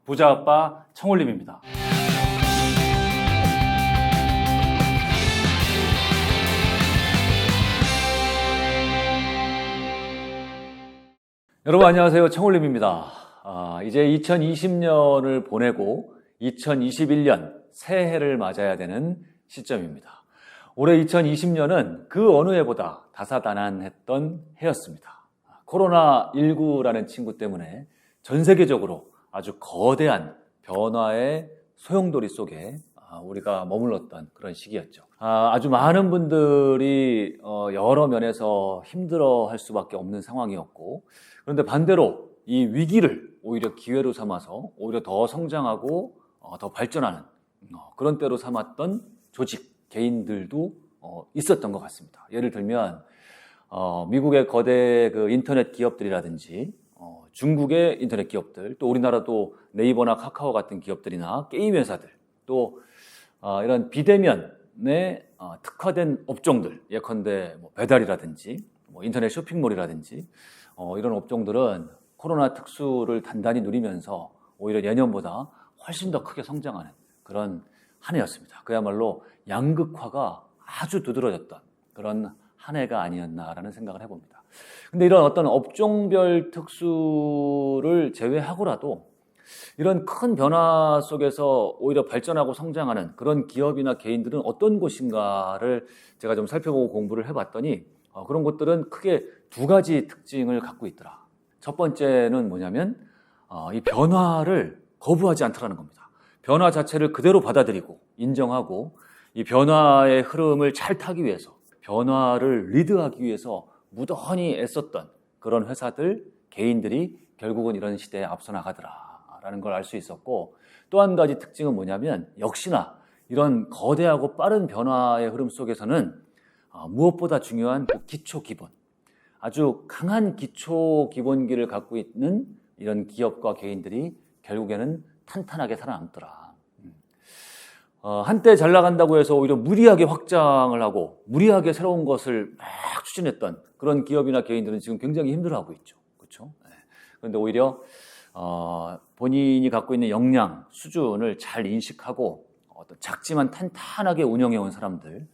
부자 아빠 청홀림입니다. 여러분 안녕하세요. 청홀림입니다. 이제 2020년을 보내고 2021년 새해를 맞아야 되는 시점입니다. 올해 2020년은 그 어느 해보다 다사다난했던 해였습니다. 코로나19라는 친구 때문에 전 세계적으로 아주 거대한 변화의 소용돌이 속에 우리가 머물렀던 그런 시기였죠. 아주 많은 분들이 여러 면에서 힘들어할 수밖에 없는 상황이었고, 그런데 반대로 이 위기를 오히려 기회로 삼아서 오히려 더 성장하고 더 발전하는 그런 때로 삼았던 조직, 개인들도 있었던 것 같습니다. 예를 들면 미국의 거대 그 인터넷 기업들이라든지 중국의 인터넷 기업들, 또 우리나라도 네이버나 카카오 같은 기업들이나 게임 회사들, 또 이런 비대면에 특화된 업종들, 예컨대 배달이라든지 인터넷 쇼핑몰이라든지 이런 업종들은 코로나 특수를 단단히 누리면서 오히려 예년보다 훨씬 더 크게 성장하는 그런 한 해였습니다. 그야말로 양극화가 아주 두드러졌던 그런 한 해가 아니었나라는 생각을 해봅니다. 근데 이런 어떤 업종별 특수를 제외하고라도 이런 큰 변화 속에서 오히려 발전하고 성장하는 그런 기업이나 개인들은 어떤 곳인가를 제가 좀 살펴보고 공부를 해봤더니 그런 곳들은 크게 두 가지 특징을 갖고 있더라. 첫 번째는 뭐냐면 이 변화를 거부하지 않더라는 겁니다. 변화 자체를 그대로 받아들이고 인정하고 이 변화의 흐름을 잘 타기 위해서, 변화를 리드하기 위해서 무던히 애썼던 그런 회사들, 개인들이 결국은 이런 시대에 앞서 나가더라라는 걸 알 수 있었고, 또 한 가지 특징은 뭐냐면 역시나 이런 거대하고 빠른 변화의 흐름 속에서는 무엇보다 중요한 그 기초 기본, 아주 강한 기초 기본기를 갖고 있는 이런 기업과 개인들이 결국에는 탄탄하게 살아남더라. 한때 잘 나간다고 해서 오히려 무리하게 확장을 하고 무리하게 새로운 것을 막 추진했던 그런 기업이나 개인들은 지금 굉장히 힘들어하고 있죠. 그렇죠? 그런데 오히려 본인이 갖고 있는 역량, 수준을 잘 인식하고 어떤 작지만 탄탄하게 운영해온 사람들,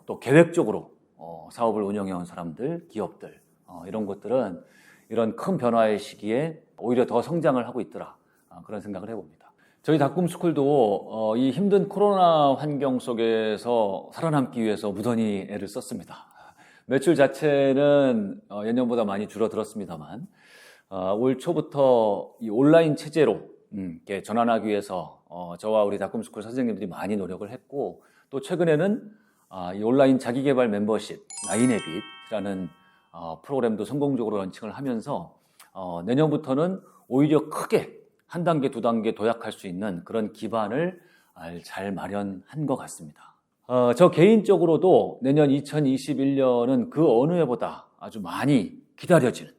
또 계획적으로 사업을 운영해온 사람들, 기업들, 이런 것들은 이런 큰 변화의 시기에 오히려 더 성장을 하고 있더라. 그런 생각을 해봅니다. 저희 닥꿈스쿨도 이 힘든 코로나 환경 속에서 살아남기 위해서 무던히 애를 썼습니다. 매출 자체는 예년보다 많이 줄어들었습니다만 올 초부터 이 온라인 체제로 이렇게 전환하기 위해서 저와 우리 닥꿈스쿨 선생님들이 많이 노력을 했고, 또 최근에는 이 온라인 자기개발 멤버십 나인에빗이라는 프로그램도 성공적으로 런칭을 하면서 내년부터는 오히려 크게 한 단계, 두 단계 도약할 수 있는 그런 기반을 잘 마련한 것 같습니다. 저 개인적으로도 내년 2021년은 그 어느 해보다 아주 많이 기다려지는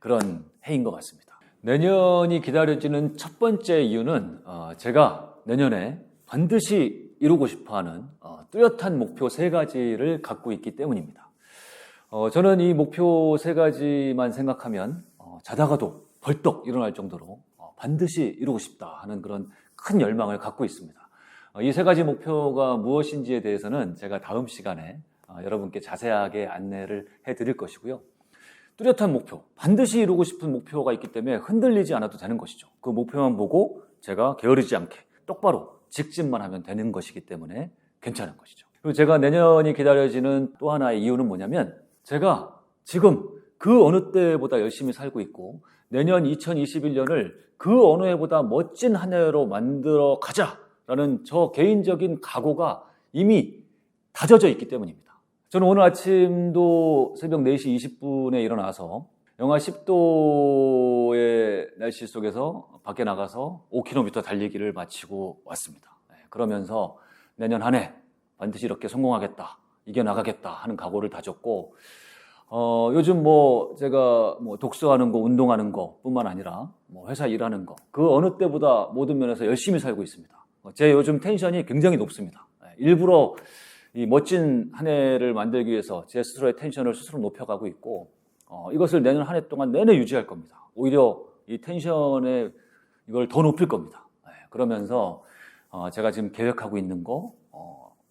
그런 해인 것 같습니다. 내년이 기다려지는 첫 번째 이유는 제가 내년에 반드시 이루고 싶어하는 뚜렷한 목표 세 가지를 갖고 있기 때문입니다. 저는 이 목표 세 가지만 생각하면 자다가도 벌떡 일어날 정도로 반드시 이루고 싶다 하는 그런 큰 열망을 갖고 있습니다. 이 세 가지 목표가 무엇인지에 대해서는 제가 다음 시간에 여러분께 자세하게 안내를 해드릴 것이고요. 뚜렷한 목표, 반드시 이루고 싶은 목표가 있기 때문에 흔들리지 않아도 되는 것이죠. 그 목표만 보고 제가 게으르지 않게 똑바로 직진만 하면 되는 것이기 때문에 괜찮은 것이죠. 그리고 제가 내년이 기다려지는 또 하나의 이유는 뭐냐면 제가 지금 그 어느 때보다 열심히 살고 있고 내년 2021년을 그 어느 해보다 멋진 한 해로 만들어 가자라는 저 개인적인 각오가 이미 다져져 있기 때문입니다. 저는 오늘 아침도 새벽 4시 20분에 일어나서 영하 10도의 날씨 속에서 밖에 나가서 5km 달리기를 마치고 왔습니다. 그러면서 내년 한 해 반드시 이렇게 성공하겠다, 이겨나가겠다 하는 각오를 다졌고, 요즘 제가 독서하는 거, 운동하는 거 뿐만 아니라 회사 일하는 거, 그 어느 때보다 모든 면에서 열심히 살고 있습니다. 제 요즘 텐션이 굉장히 높습니다. 일부러 이 멋진 한 해를 만들기 위해서 제 스스로의 텐션을 스스로 높여가고 있고, 이것을 내년 한 해 동안 내내 유지할 겁니다. 오히려 이 텐션의 이걸 더 높일 겁니다. 그러면서 제가 지금 계획하고 있는 거,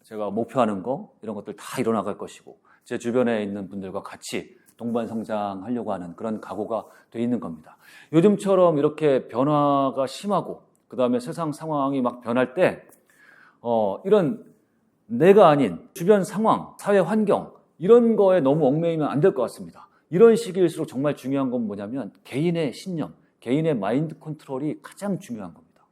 제가 목표하는 거 이런 것들 다 이뤄나갈 것이고 제 주변에 있는 분들과 같이 동반성장하려고 하는 그런 각오가 돼 있는 겁니다. 요즘처럼 이렇게 변화가 심하고 그 다음에 세상 상황이 막 변할 때 이런 내가 아닌 주변 상황, 사회 환경 이런 거에 너무 얽매이면 안 될 것 같습니다. 이런 시기일수록 정말 중요한 건 뭐냐면 개인의 신념, 개인의 마인드 컨트롤이 가장 중요한 겁니다.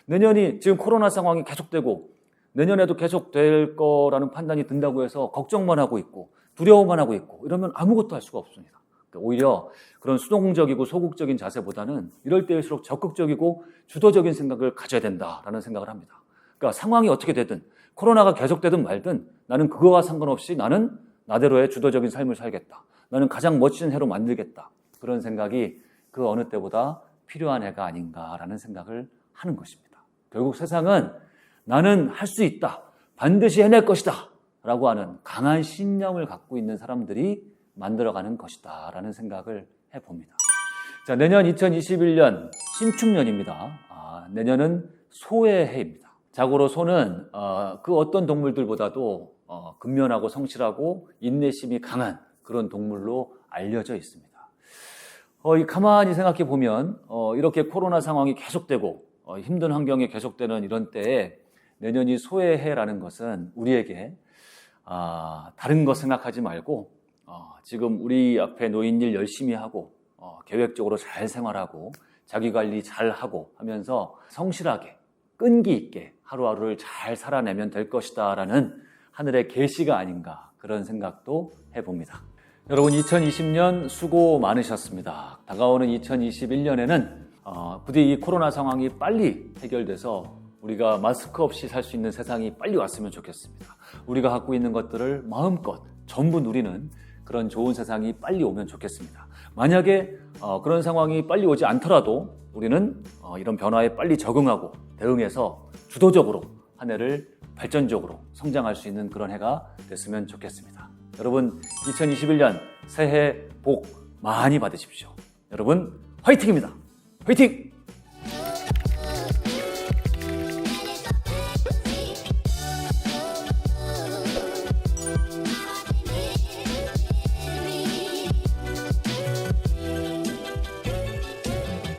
내년이 지금 코로나 상황이 계속되고 내년에도 계속될 거라는 판단이 든다고 해서 걱정만 하고 있고 두려워만 하고 있고 이러면 아무것도 할 수가 없습니다. 오히려 그런 수동적이고 소극적인 자세보다는 이럴 때일수록 적극적이고 주도적인 생각을 가져야 된다라는 생각을 합니다. 그러니까 상황이 어떻게 되든 코로나가 계속되든 말든 나는 그거와 상관없이 나는 나대로의 주도적인 삶을 살겠다. 나는 가장 멋진 해로 만들겠다. 그런 생각이 그 어느 때보다 필요한 해가 아닌가라는 생각을 하는 것입니다. 결국 세상은 나는 할 수 있다. 반드시 해낼 것이다. 라고 하는 강한 신념을 갖고 있는 사람들이 만들어가는 것이다. 라는 생각을 해봅니다. 자, 내년 2021년 신축년입니다. 내년은 소의 해입니다. 자고로 소는 그 어떤 동물들보다도 근면하고 성실하고 인내심이 강한 그런 동물로 알려져 있습니다. 가만히 생각해 보면 이렇게 코로나 상황이 계속되고 힘든 환경이 계속되는 이런 때에 내년이 소의 해라는 것은 우리에게 다른 거 생각하지 말고 지금 우리 앞에 놓인 일 열심히 하고 계획적으로 잘 생활하고 자기관리 잘 하고 하면서 성실하게 끈기 있게 하루하루를 잘 살아내면 될 것이다 라는 하늘의 계시가 아닌가 그런 생각도 해봅니다. 여러분 2020년 수고 많으셨습니다. 다가오는 2021년에는 부디 이 코로나 상황이 빨리 해결돼서 우리가 마스크 없이 살 수 있는 세상이 빨리 왔으면 좋겠습니다. 우리가 갖고 있는 것들을 마음껏 전부 누리는 그런 좋은 세상이 빨리 오면 좋겠습니다. 만약에 그런 상황이 빨리 오지 않더라도 우리는 이런 변화에 빨리 적응하고 대응해서 주도적으로 한 해를 발전적으로 성장할 수 있는 그런 해가 됐으면 좋겠습니다. 여러분 2021년 새해 복 많이 받으십시오. 여러분 화이팅입니다. 화이팅!